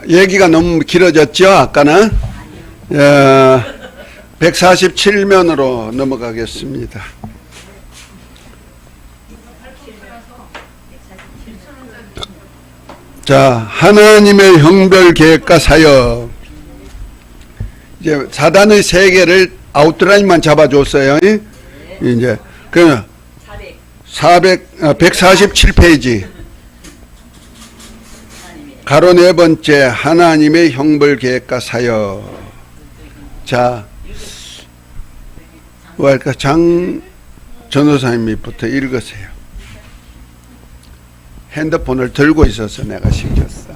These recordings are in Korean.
얘기가 너무 길어졌죠, 아까는? 147면으로 넘어가겠습니다. 자, 하나님의 형별 계획과 사역. 이제 사단의 세계를 아웃라인만 잡아줬어요. 이제 그 147페이지. 가로 네 번째 하나님의 형벌 계획과 사역. 자, 뭐 할까? 장 전도사님부터 읽으세요. 핸드폰을 들고 있어서 내가 시켰어.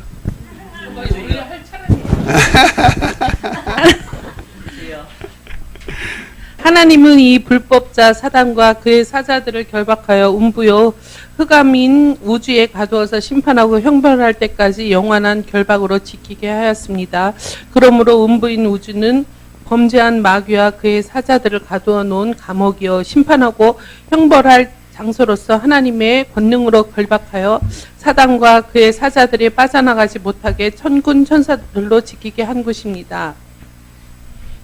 하나님은 이 불법자 사단과 그의 사자들을 결박하여 음부요 흑암인 우주에 가두어서 심판하고 형벌할 때까지 영원한 결박으로 지키게 하였습니다. 그러므로 음부인 우주는 범죄한 마귀와 그의 사자들을 가두어 놓은 감옥이요 심판하고 형벌할 장소로서 하나님의 권능으로 결박하여 사단과 그의 사자들이 빠져나가지 못하게 천군 천사들로 지키게 한 곳입니다.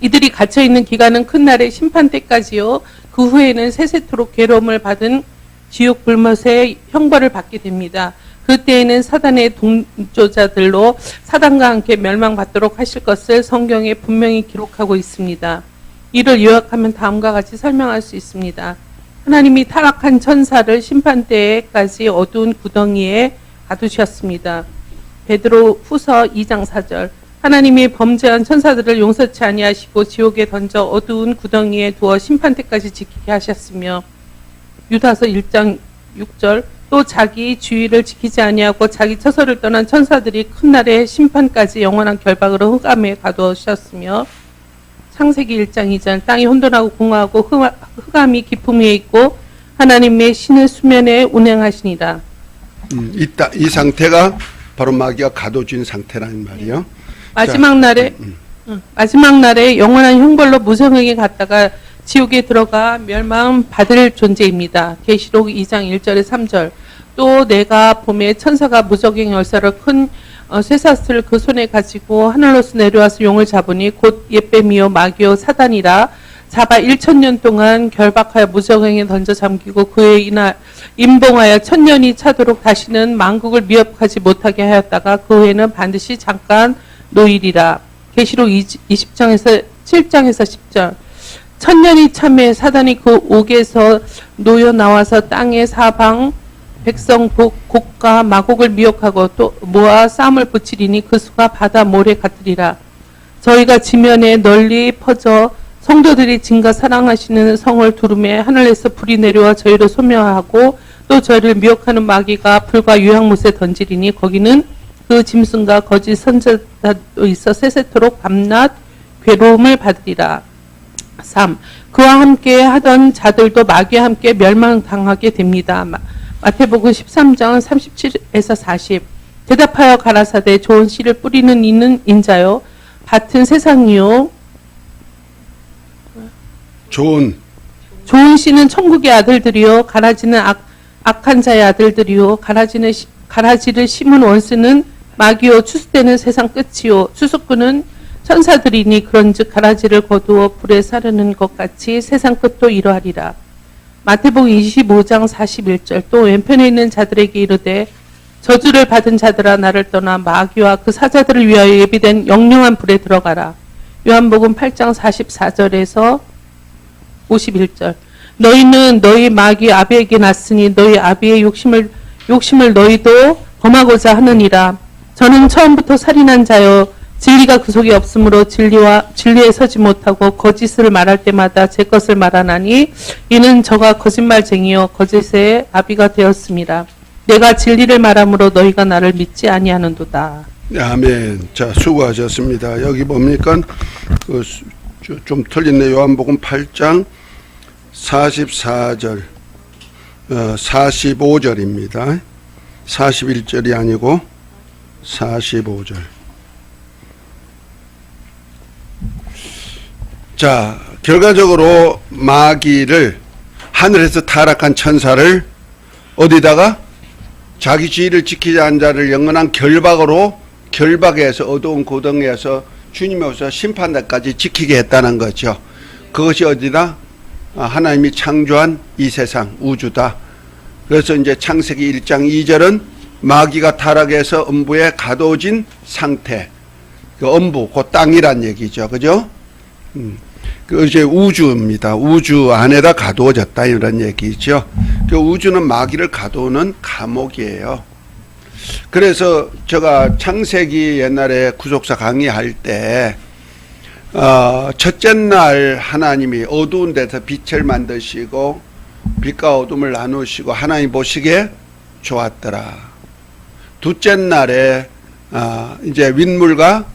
이들이 갇혀있는 기간은 큰 날의 심판 때까지요. 그 후에는 세세토록 괴로움을 받은 지옥 불못의 형벌을 받게 됩니다. 그때에는 사단의 동조자들로 사단과 함께 멸망받도록 하실 것을 성경에 분명히 기록하고 있습니다. 이를 요약하면 다음과 같이 설명할 수 있습니다. 하나님이 타락한 천사를 심판 때까지 어두운 구덩이에 가두셨습니다. 베드로 후서 2장 4절. 하나님이 범죄한 천사들을 용서치 아니하시고 지옥에 던져 어두운 구덩이에 두어 심판 때까지 지키게 하셨으며, 유다서 1장 6절. 또 자기 주의를 지키지 아니하고 자기 처소를 떠난 천사들이 큰 날의 심판까지 영원한 결박으로 흑암에 가두셨으며, 창세기 1장 2절. 땅이 혼돈하고 공허하고 흑암이 깊음 위에 있고 하나님의 신을 수면에 운행하시니라. 이 상태가 바로 마귀가 가둬진 상태라는 말이요. 마지막 날에 영원한 형벌로 무성에게 갔다가 지옥에 들어가 멸망받을 존재입니다. 계시록 2장 1절에 3절. 또 내가 봄에 천사가 무적행 열쇠를 큰 쇠사슬을 그 손에 가지고 하늘로서 내려와서 용을 잡으니 곧 옛뱀이요 마귀요 사단이라. 잡아 1000년 동안 결박하여 무적행에 던져 잠기고 그의 이날 임봉하여 1000년이 차도록 다시는 만국을 미협하지 못하게 하였다가 그 후에는 반드시 잠깐 노일이라. 계시록 20장에서 7장에서 10절. 1000년이 참에 사단이 그 옥에서 놓여 나와서 땅의 사방 백성 곡과 마곡을 미혹하고 또 모아 싸움을 붙이리니 그 수가 바다 모래 같으리라. 저희가 지면에 널리 퍼져 성도들이 진가 사랑하시는 성을 두루매 하늘에서 불이 내려와 저희를 소멸하고 또 저희를 미혹하는 마귀가 불과 유황못에 던지리니 거기는 그 짐승과 거짓 선지자도 있어 세세토록 밤낮 괴로움을 받으리라. 3. 그와 함께 하던 자들도 마귀와 함께 멸망당하게 됩니다. 마태복음 13장 37에서 40. 대답하여 가라사대 좋은 씨를 뿌리는 이는 인자요 밭은 세상이요 좋은 씨는 천국의 아들들이요 가라지는 악한 자의 아들들이요 가라지를 심은 원수는 마귀요 추수되는 세상 끝이요 추수꾼은 천사들이니 그런즉 가라지를 거두어 불에 사르는 것 같이 세상 끝도 이러하리라. 마태복음 25장 41절. 또 왼편에 있는 자들에게 이르되 저주를 받은 자들아 나를 떠나 마귀와 그 사자들을 위하여 예비된 영영한 불에 들어가라. 요한복음 8장 44절에서 51절. 너희는 너희 마귀 아비에게 났으니 너희 아비의 욕심을 너희도 범하고자 하느니라. 저는 처음부터 살인한 자요 진리가 그 속에 없으므로 진리에 서지 못하고 거짓을 말할 때마다 제 것을 말하나니 이는 저가 거짓말쟁이요 거짓의 아비가 되었습니다. 내가 진리를 말함으로 너희가 나를 믿지 아니하는도다. 아멘. 자, 수고하셨습니다. 여기 뭡니까? 좀 틀린데 요한복음 8장 44절 45절입니다. 41절이 아니고 45절. 자, 결과적으로 마귀를 하늘에서 타락한 천사를 어디다가 자기 지위를 지키지 않은 자를 영원한 결박으로 결박해서 어두운 고등에서 주님이 오셔서 심판날까지 지키게 했다는 거죠. 그것이 어디다? 하나님이 창조한 이 세상, 우주다. 그래서 이제 창세기 1장 2절은 마귀가 타락해서 음부에 가둬진 상태. 그 음부, 그 땅이란 얘기죠. 그죠? 그 이제 우주입니다. 우주 안에다 가두어졌다 이런 얘기죠. 그 우주는 마귀를 가두는 감옥이에요. 그래서 제가 창세기 옛날에 구속사 강의할 때 첫째 날 하나님이 어두운 데서 빛을 만드시고 빛과 어둠을 나누시고 하나님 보시기에 좋았더라. 둘째 날에 이제 윗물과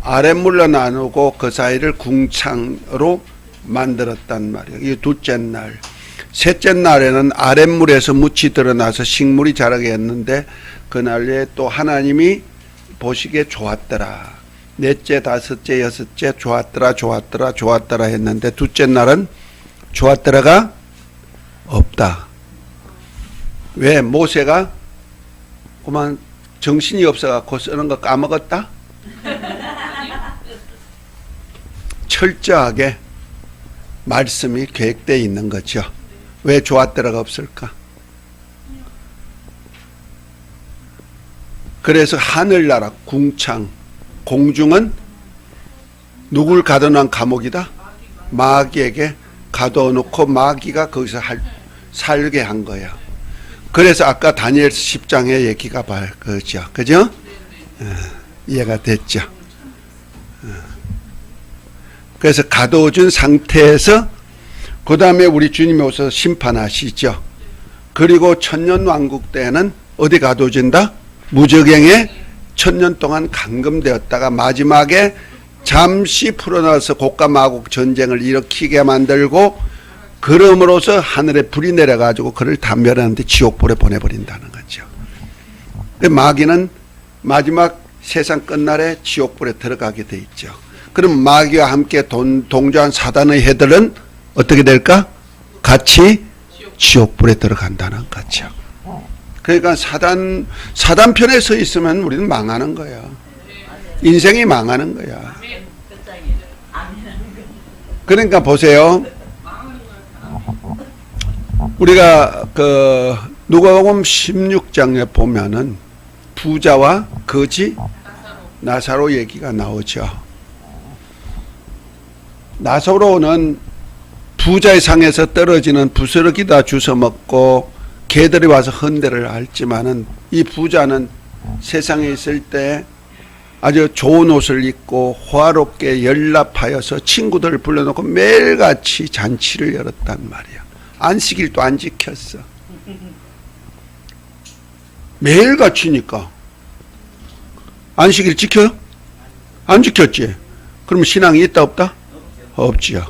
아랫물로 나누고 그 사이를 궁창으로 만들었단 말이에요. 이 둘째 날. 셋째 날에는 아랫물에서 묻이 드러나서 식물이 자라게 했는데 그날에 또 하나님이 보시기에 좋았더라. 넷째, 다섯째, 여섯째 좋았더라, 좋았더라, 좋았더라 했는데 둘째 날은 좋았더라가 없다. 왜? 모세가 그만 정신이 없어갖고 쓰는 거 까먹었다? 철저하게 말씀이 계획되어 있는 거죠. 왜 좋았더라가 없을까? 그래서 하늘나라, 궁창, 공중은 누굴 가둬놓은 감옥이다? 마귀에게 가둬놓고 마귀가 거기서 살게 한 거야. 그래서 아까 다니엘서 10장의 얘기가 그죠? 그죠? 이해가 됐죠? 그래서 가둬준 상태에서 그 다음에 우리 주님이 오셔서 심판하시죠. 그리고 천년왕국 때는 어디 가둬진다? 무적행에 천년 동안 감금되었다가 마지막에 잠시 풀어놔서 고가 마국 전쟁을 일으키게 만들고 그럼으로써 하늘에 불이 내려가지고 그를 다 멸하는데 지옥불에 보내버린다는 거죠. 마귀는 마지막 세상 끝날에 지옥불에 들어가게 돼 있죠. 그럼 마귀와 함께 동조한 사단의 해들은 어떻게 될까? 같이 지옥불에 들어간다는 거죠. 그러니까 사단 편에 서 있으면 우리는 망하는 거야. 인생이 망하는 거야. 그러니까 보세요. 우리가 그 누가복음 16장에 보면은 부자와 거지 나사로 얘기가 나오죠. 나사로는 부자의 상에서 떨어지는 부스러기다 주워 먹고 개들이 와서 헌대를 앓지만은 이 부자는 세상에 있을 때 아주 좋은 옷을 입고 화롭게 연락하여서 친구들을 불러놓고 매일같이 잔치를 열었단 말이야. 안식일도 안 지켰어. 매일같이니까. 안식일 지켜요? 안 지켰지? 그럼 신앙이 있다 없다? 없지요.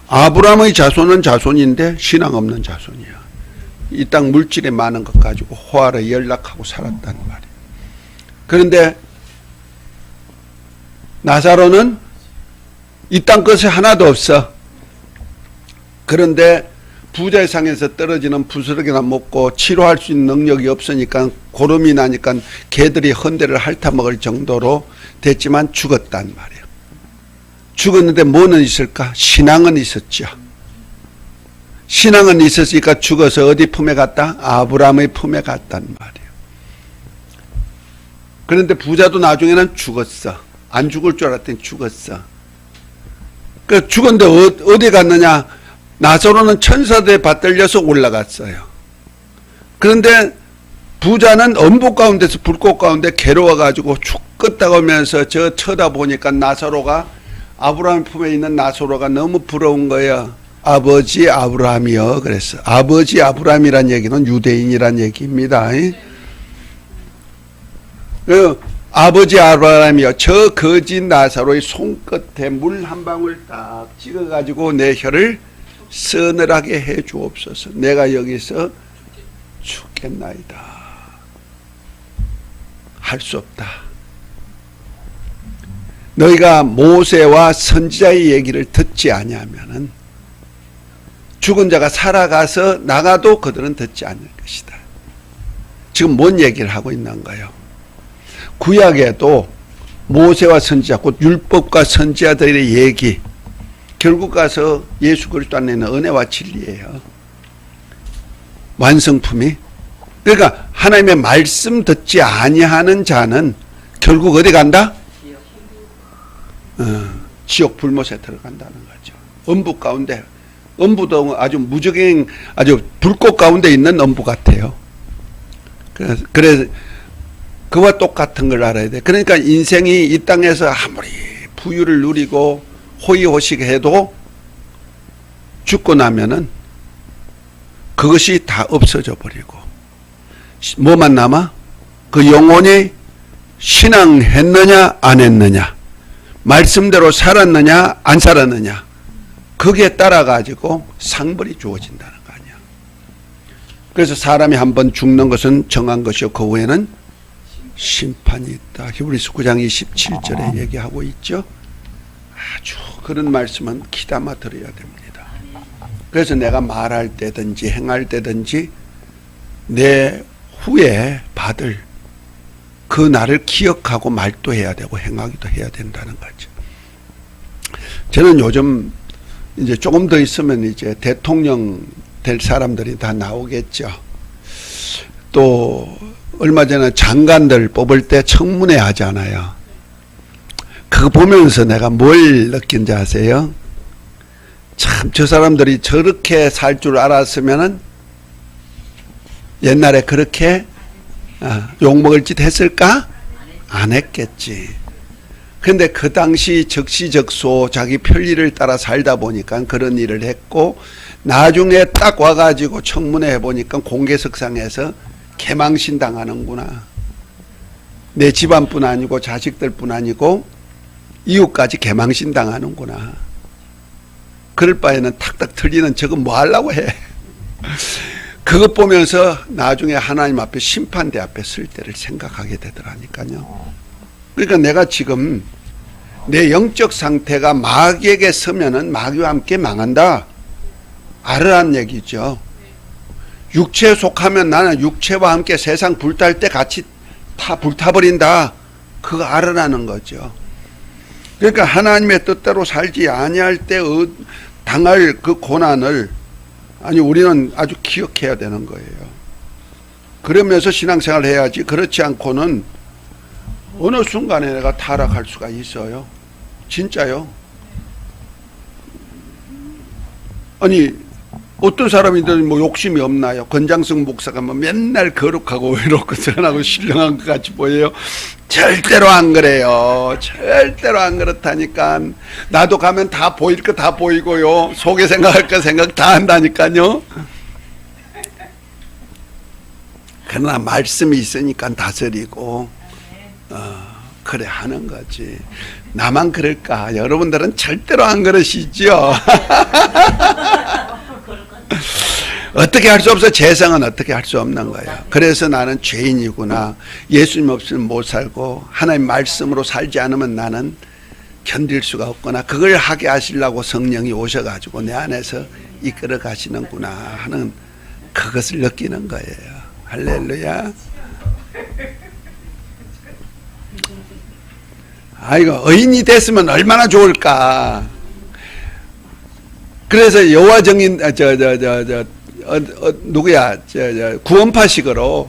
아브라함의 자손은 자손인데 신앙 없는 자손이야. 이 땅 물질에 많은 것 가지고 호화를 연락하고 살았단 말이야. 그런데 나사로는 이 땅 것이 하나도 없어. 그런데 부자의 상에서 떨어지는 부스러기나 먹고 치료할 수 있는 능력이 없으니까 고름이 나니까 개들이 헌대를 핥아먹을 정도로 됐지만 죽었단 말이야. 죽었는데 뭐는 있을까? 신앙은 있었죠. 신앙은 있었으니까 죽어서 어디 품에 갔다? 아브라함의 품에 갔단 말이에요. 그런데 부자도 나중에는 죽었어. 안 죽을 줄 알았더니 죽었어. 그 죽었는데 어디 갔느냐? 나사로는 천사들에 받들려서 올라갔어요. 그런데 부자는 엄복 가운데서 불꽃 가운데 괴로워가지고 죽겠다고 하면서 저 쳐다보니까 나사로가 아브라함 품에 있는 나사로가 너무 부러운 거예요. 아버지 아브라함이요. 그랬어. 아버지 아브라함이란 얘기는 유대인이란 얘기입니다. 아버지 아브라함이요. 저 거지 나사로의 손끝에 물 한 방울 딱 찍어가지고 내 혀를 서늘하게 해 주옵소서. 내가 여기서 죽겠나이다. 할 수 없다. 너희가 모세와 선지자의 얘기를 듣지 아니하면은 죽은 자가 살아가서 나가도 그들은 듣지 않을 것이다. 지금 뭔 얘기를 하고 있는가요? 구약에도 모세와 선지자, 곧 율법과 선지자들의 얘기, 결국 가서 예수 그리스도 안에 있는 은혜와 진리예요. 완성품이. 그러니까 하나님의 말씀 듣지 아니하는 자는 결국 어디 간다? 지옥 불못에 들어간다는 거죠. 음부 가운데, 음부도 아주 무적행, 아주 불꽃 가운데 있는 음부 같아요. 그래서 그와 똑같은 걸 알아야 돼. 그러니까 인생이 이 땅에서 아무리 부유를 누리고 호의호식해도 죽고 나면은 그것이 다 없어져 버리고 뭐만 남아? 그 영혼이 신앙했느냐 안 했느냐, 말씀대로 살았느냐 안 살았느냐, 거기에 따라 가지고 상벌이 주어진다는 거 아니야. 그래서 사람이 한번 죽는 것은 정한 것이요 그 후에는 심판이 있다. 히브리서 9장 27절에 얘기하고 있죠. 아주 그런 말씀은 귀담아 들어야 됩니다. 그래서 내가 말할 때든지 행할 때든지 내 후에 받을 그 날을 기억하고 말도 해야 되고 행하기도 해야 된다는 거죠. 저는 요즘 이제 조금 더 있으면 이제 대통령 될 사람들이 다 나오겠죠. 또 얼마 전에 장관들 뽑을 때 청문회 하잖아요. 그거 보면서 내가 뭘 느낀지 아세요? 참 저 사람들이 저렇게 살 줄 알았으면은 옛날에 그렇게 욕먹을 짓 했을까? 안 했겠지. 근데 그 당시 적시적소 자기 편리를 따라 살다 보니까 그런 일을 했고, 나중에 딱 와가지고 청문회 해보니까 공개석상에서 개망신 당하는구나. 내 집안뿐 아니고 자식들뿐 아니고 이웃까지 개망신 당하는구나. 그럴 바에는 탁탁 틀리는 저거 뭐 하려고 해. 그것 보면서 나중에 하나님 앞에 심판대 앞에 설 때를 생각하게 되더라니까요. 그러니까 내가 지금 내 영적 상태가 마귀에게 서면은 마귀와 함께 망한다. 알으란 얘기죠. 육체에 속하면 나는 육체와 함께 세상 불탈 때 같이 불타버린다. 그거 알으라는 거죠. 그러니까 하나님의 뜻대로 살지 아니할 때 당할 그 고난을 우리는 아주 기억해야 되는 거예요. 그러면서 신앙생활 해야지. 그렇지 않고는 어느 순간에 내가 타락할 수가 있어요. 진짜요. 어떤 사람이든 뭐 욕심이 없나요? 권장성 목사가 뭐 맨날 거룩하고 외롭고 선하고 신령한 것 같이 보여요. 절대로 안 그래요. 절대로 안 그렇다니까. 나도 가면 다 보일 거 다 보이고요. 속에 생각할 거 생각 다 한다니까요. 그러나 말씀이 있으니까 다스리고 그래 하는 거지. 나만 그럴까? 여러분들은 절대로 안 그러시죠? 어떻게 할 수 없어. 재성은 어떻게 할 수 없는 거야. 그래서 나는 죄인이구나. 예수님 없이는 못 살고 하나님 말씀으로 살지 않으면 나는 견딜 수가 없구나. 그걸 하게 하시려고 성령이 오셔가지고 내 안에서 이끌어 가시는구나 하는 그것을 느끼는 거예요. 할렐루야. 아이고, 의인이 됐으면 얼마나 좋을까. 그래서 여호와 증인 누구야? 구원파식으로,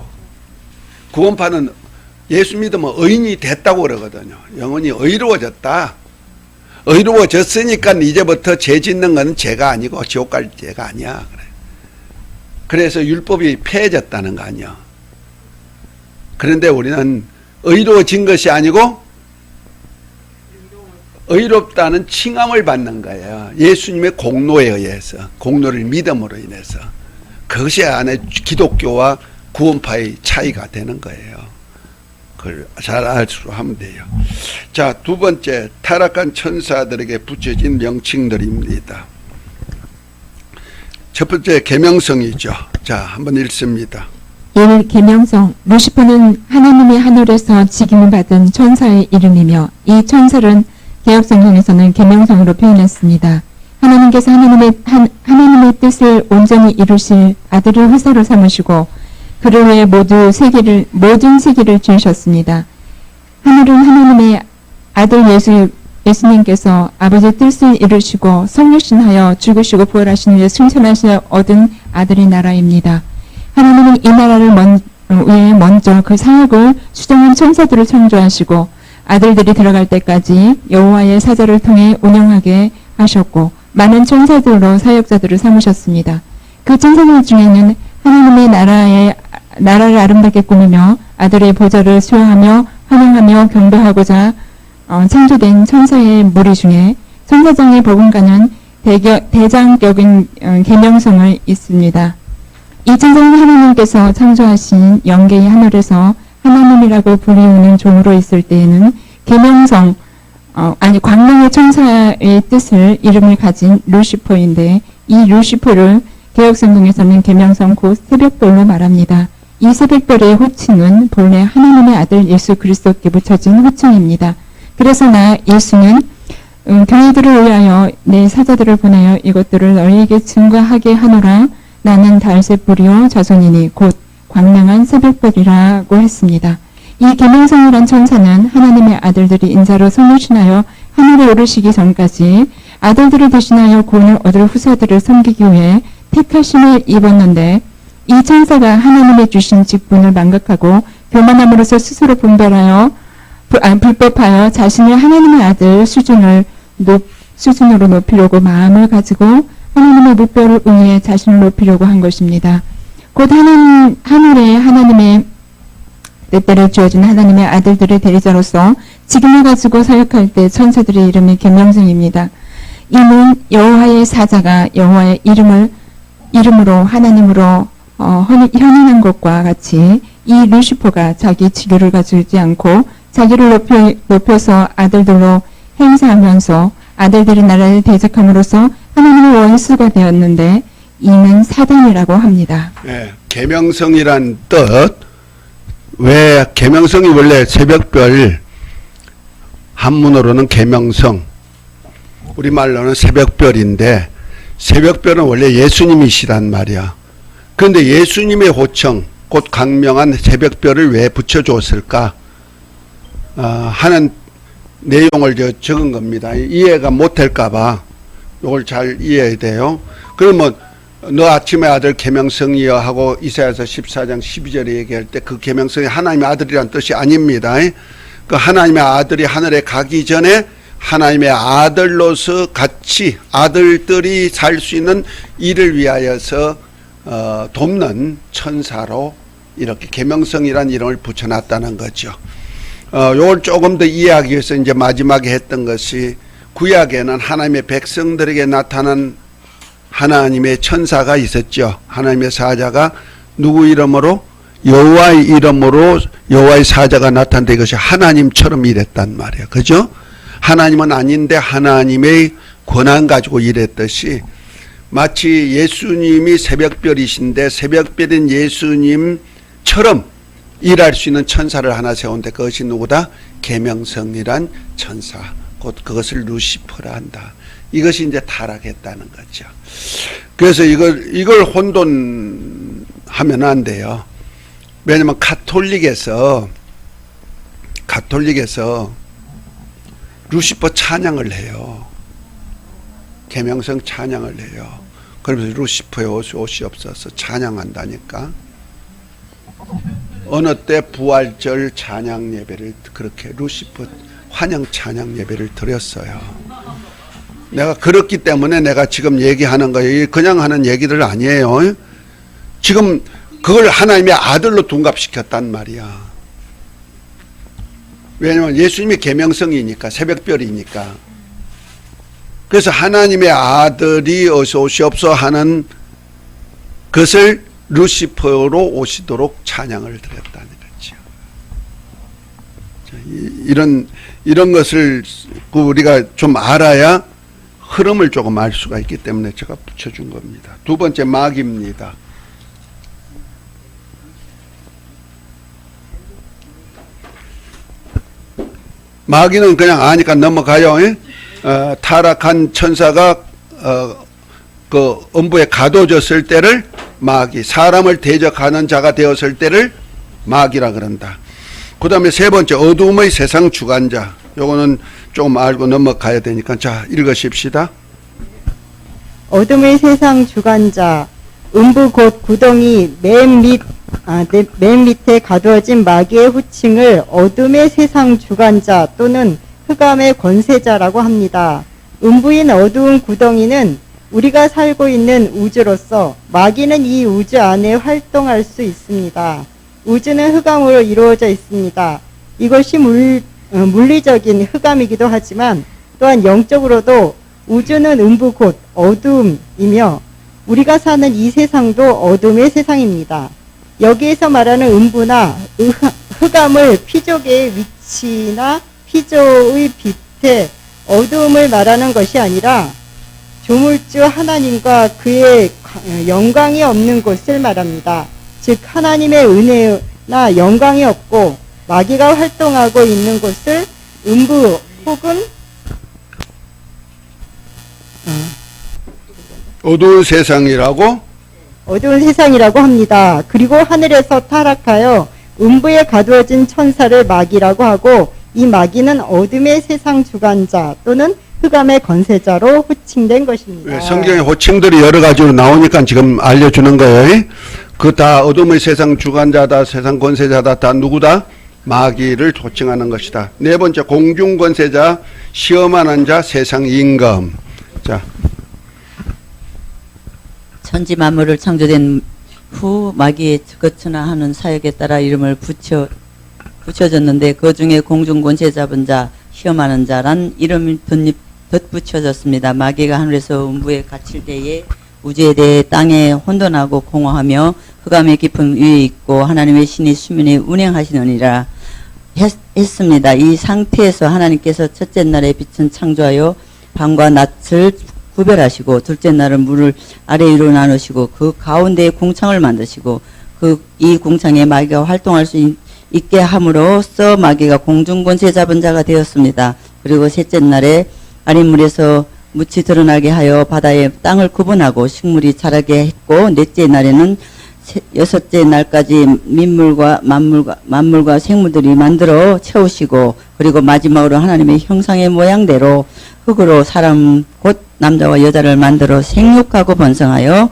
구원파는 예수 믿으면 의인이 됐다고 그러거든요. 영혼이 의로워졌다. 의로워졌으니까 이제부터 죄 짓는 건 죄가 아니고 지옥 갈 죄가 아니야. 그래. 그래서 율법이 폐해졌다는 거 아니야. 그런데 우리는 의로워진 것이 아니고 의롭다는 칭함을 받는 거예요. 예수님의 공로에 의해서, 공로를 믿음으로 인해서. 그것이 안에 기독교와 구원파의 차이가 되는 거예요. 그걸 잘 알수 하면 돼요. 자, 두 번째, 타락한 천사들에게 붙여진 명칭들입니다. 첫 번째, 계명성이죠. 자, 한번 읽습니다. 1. 계명성. 루시퍼는 하나님의 하늘에서 직임을 받은 천사의 이름이며, 이 천사는 개혁성경에서는 계명성으로 표현했습니다. 하나님께서 하나님의 뜻을 온전히 이루실 아들을 회사로 삼으시고 그를 위해 모든 세계를 지으셨습니다. 하늘은 하나님의 아들 예수님께서 아버지의 뜻을 이루시고 성육신하여 죽으시고 부활하신 후에 승천하시어 얻은 아들의 나라입니다. 하나님은 이 나라를 위해 먼저 그 사역을 수정한 천사들을 창조하시고 아들들이 들어갈 때까지 여호와의 사자를 통해 운영하게 하셨고 많은 천사들로 사역자들을 삼으셨습니다. 그 천사들 중에는 하나님의 나라를 아름답게 꾸미며 아들의 보좌를 수여하며 환영하며 경배하고자 창조된 천사의 무리 중에 천사장의 버금가는 대장격인 계명성을 있습니다. 이 천사는 하나님께서 창조하신 영계의 하늘에서 하나님이라고 불리우는 종으로 있을 때에는 계명성 광명의 천사의 뜻을 이름을 가진 루시퍼인데 이 루시퍼를 개혁성경에서는 계명성 곧 새벽별로 말합니다. 이 새벽별의 호칭은 본래 하나님의 아들 예수 그리스도께 붙여진 호칭입니다. 그래서 예수는 교회들을 위하여 내 사자들을 보내어 이것들을 너희에게 증거하게 하노라. 나는 달새 뿌리오 자손이니 곧 광명한 새벽별이라고 했습니다. 이 계명성이란 천사는 하나님의 아들들이 인자로 성육신하여 하늘에 오르시기 전까지 아들들을 대신하여 구원을 얻을 후사들을 섬기기 위해 택하심을 입었는데 이 천사가 하나님의 주신 직분을 망각하고 교만함으로써 스스로 불법하여 자신을 하나님의 아들 수준으로 높이려고 마음을 가지고 하나님의 목표를 위해 자신을 높이려고 한 것입니다. 곧 하늘에 하나님의 뜻대로 주어진 하나님의 아들들의 대리자로서 직임을 가지고 사역할 때 천사들의 이름이 계명성입니다. 이는 여호와의 사자가 여호와의 이름으로 하나님으로 현인한 것과 같이 이 루시퍼가 자기 직위를 가지지 않고 자기를 높여서 아들들로 행사하면서 아들들의 나라를 대적함으로써 하나님의 원수가 되었는데 이는 사단이라고 합니다. 네, 계명성이란 뜻. 왜 계명성이 원래 새벽별, 한문으로는 계명성, 우리말로는 새벽별인데 새벽별은 원래 예수님이시란 말이야. 그런데 예수님의 호청, 곧 광명한 새벽별을 왜 붙여줬을까 하는 내용을 적은 겁니다. 이해가 못할까봐 이걸 잘 이해해야 돼요. 그러면 너 아침의 아들 계명성이여 하고 이사야서 14장 12절에 얘기할 때 그 계명성이 하나님의 아들이란 뜻이 아닙니다. 그 하나님의 아들이 하늘에 가기 전에 하나님의 아들로서 같이 아들들이 살 수 있는 일을 위하여서 돕는 천사로 이렇게 계명성이라는 이름을 붙여놨다는 거죠. 요걸 조금 더 이해하기 위해서 이제 마지막에 했던 것이 구약에는 하나님의 백성들에게 나타난 하나님의 천사가 있었죠. 하나님의 사자가 누구 이름으로? 여호와의 이름으로 여호와의 사자가 나타났는데 이것이 하나님처럼 일했단 말이에요. 그죠? 하나님은 아닌데 하나님의 권한 가지고 일했듯이 마치 예수님이 새벽별이신데 새벽별인 예수님처럼 일할 수 있는 천사를 하나 세운데 그것이 누구다? 계명성이란 천사. 곧 그것을 루시퍼라 한다. 이것이 이제 타락했다는 거죠. 그래서 이걸 혼돈하면 안 돼요. 왜냐면 가톨릭에서 루시퍼 찬양을 해요. 계명성 찬양을 해요. 그러면서 루시퍼의 옷이 없어서 찬양한다니까. 어느 때 부활절 찬양 예배를 그렇게 루시퍼 환영 찬양 예배를 드렸어요. 내가 그렇기 때문에 내가 지금 얘기하는 거예요. 그냥 하는 얘기들 아니에요. 지금 그걸 하나님의 아들로 둔갑시켰단 말이야. 왜냐하면 예수님이 계명성이니까 새벽별이니까. 그래서 하나님의 아들이 어서 오시옵소 하는 것을 루시퍼로 오시도록 찬양을 드렸다는 거죠. 이런 것을 우리가 좀 알아야 흐름을 조금 알 수가 있기 때문에 제가 붙여준 겁니다. 두 번째 마귀입니다. 마귀는 그냥 아니까 넘어가요. 타락한 천사가 그 음부에 가둬졌을 때를 마귀, 사람을 대적하는 자가 되었을 때를 마귀라 그런다. 그 다음에 세 번째, 어둠의 세상 주관자. 요거는 조금 알고 넘어가야 되니까. 자, 읽으십시다. 어둠의 세상 주관자, 음부 곧 구덩이 맨 밑에 가두어진 마귀의 호칭을 어둠의 세상 주관자 또는 흑암의 권세자라고 합니다. 음부인 어두운 구덩이는 우리가 살고 있는 우주로서 마귀는 이 우주 안에 활동할 수 있습니다. 우주는 흑암으로 이루어져 있습니다. 이것이 물리적인 흑암이기도 하지만 또한 영적으로도 우주는 음부 곧 어둠이며 우리가 사는 이 세상도 어둠의 세상입니다. 여기에서 말하는 음부나 흑암을 피조개의 위치나 피조의 빛의 어두움을 말하는 것이 아니라 조물주 하나님과 그의 영광이 없는 곳을 말합니다. 즉 하나님의 은혜나 영광이 없고 마귀가 활동하고 있는 곳을 음부 혹은 어두운 세상이라고. 어두운 세상이라고 합니다. 그리고 하늘에서 타락하여 음부에 가두어진 천사를 마귀라고 하고 이 마귀는 어둠의 세상 주관자 또는 흑암의 권세자로 호칭된 것입니다. 왜 성경에 호칭들이 여러 가지로 나오니까 지금 알려주는 거예요. 그 다 어둠의 세상 주관자다, 세상 권세자다, 다 누구다? 마귀를 호칭하는 것이다. 네 번째, 공중 권세자, 시험하는 자, 세상 임금. 자, 천지 만물을 창조된 후 마귀의 거처나하는 사역에 따라 이름을 붙여졌는데 그 중에 공중 권세 잡은 자, 시험하는 자란 이름이 덧붙여졌습니다. 마귀가 하늘에서 음부에 갇힐 때에 우주에 대해 땅에 혼돈하고 공허하며 흑암의 깊음 위에 있고 하나님의 신이 수면에 운행하시느니라 했습니다. 이 상태에서 하나님께서 첫째 날에 빛은 창조하여 밤과 낮을 구별하시고 둘째 날은 물을 아래 위로 나누시고 그 가운데에 궁창을 만드시고 이 궁창에 마귀가 활동할 수 있게 함으로써 마귀가 공중권세 잡은 자가 되었습니다. 그리고 셋째 날에 아린 물에서 묻이 드러나게 하여 바다에 땅을 구분하고 식물이 자라게 했고 넷째 날에는 여섯째 날까지 만물과 생물들이 만들어 채우시고 그리고 마지막으로 하나님의 형상의 모양대로 흙으로 사람 곧 남자와 여자를 만들어 생육하고 번성하며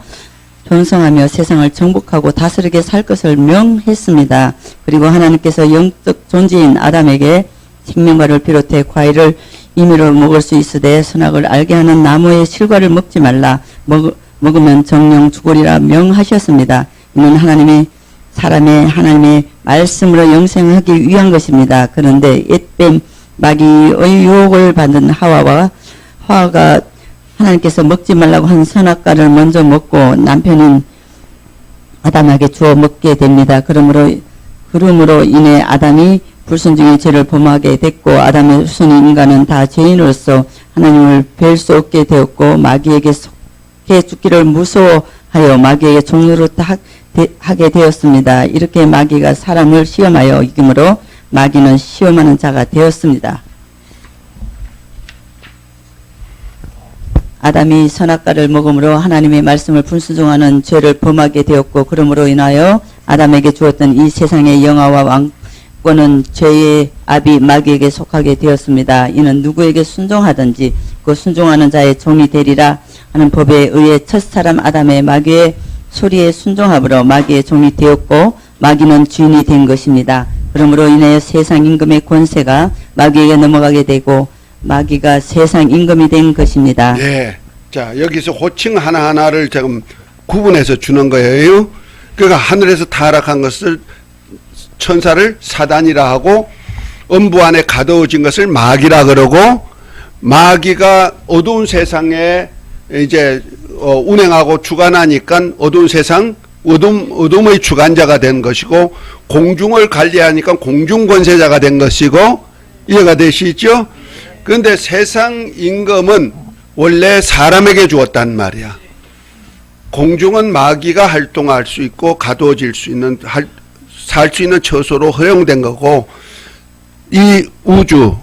세상을 정복하고 다스리게 살 것을 명했습니다. 그리고 하나님께서 영적 존재인 아담에게 생명과를 비롯해 과일을 임의로 먹을 수 있으되 선악을 알게 하는 나무의 실과를 먹지 말라. 먹으면 정령 죽으리라 명하셨습니다. 이는 하나님의 말씀으로 영생하기 위한 것입니다. 그런데 옛뱀 마귀의 유혹을 받은 하와가 하나님께서 먹지 말라고 한 선악과를 먼저 먹고 남편인 아담에게 주어 먹게 됩니다. 그러므로 인해 아담이 불순종의 죄를 범하게 됐고 아담의 후손인 인간은 다 죄인으로서 하나님을 뵐 수 없게 되었고 마귀에게 속해 죽기를 무서워하여 마귀에게 종노릇 하게 되었습니다. 이렇게 마귀가 사람을 시험하여 이기므로 마귀는 시험하는 자가 되었습니다. 아담이 선악과를 먹음으로 하나님의 말씀을 불순종하는 죄를 범하게 되었고 그러므로 인하여 아담에게 주었던 이 세상의 영화와 왕권은 죄의 아비 마귀에게 속하게 되었습니다. 이는 누구에게 순종하든지 그 순종하는 자의 종이 되리라 하는 법에 의해 첫사람 아담의 마귀의 소리에 순종함으로 마귀의 종이 되었고 마귀는 주인이 된 것입니다. 그러므로 인하여 세상 임금의 권세가 마귀에게 넘어가게 되고 마귀가 세상 임금이 된 것입니다. 예. 자, 여기서 호칭 하나하나를 지금 구분해서 주는 거예요. 그러니까 하늘에서 타락한 것을 천사를 사단이라 하고 음부 안에 가두어진 것을 마귀라 그러고 마귀가 어두운 세상에 이제 운행하고 주관하니까 어두운 세상 어둠의 주관자가 된 것이고 공중을 관리하니까 공중 권세자가 된 것이고 이해가 되시죠? 그런데 세상 임금은 원래 사람에게 주었단 말이야. 공중은 마귀가 활동할 수 있고 가두어질 수 있는 살 수 있는 처소로 허용된 거고 이 우주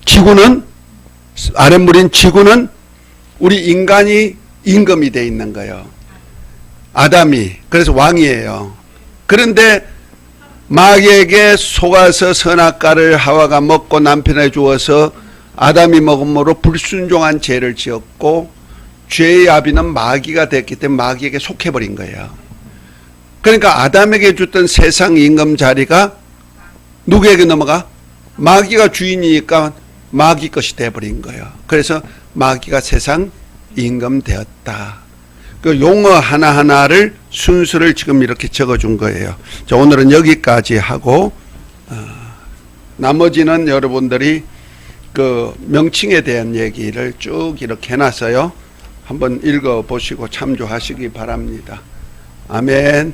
지구는 아랫물인 지구는 우리 인간이 임금이 돼 있는 거예요. 아담이 그래서 왕이에요. 그런데 마귀에게 속아서 선악과를 하와가 먹고 남편에 주어서 아담이 먹음으로 불순종한 죄를 지었고 죄의 아비는 마귀가 됐기 때문에 마귀에게 속해버린 거예요. 그러니까 아담에게 줬던 세상 임금 자리가 누구에게 넘어가? 마귀가 주인이니까 마귀 것이 돼버린 거예요. 그래서 마귀가 세상 임금 되었다. 그 용어 하나하나를 순서를 지금 이렇게 적어준 거예요. 자, 오늘은 여기까지 하고 나머지는 여러분들이 그 명칭에 대한 얘기를 쭉 이렇게 해놨어요. 한번 읽어보시고 참조하시기 바랍니다. 아멘.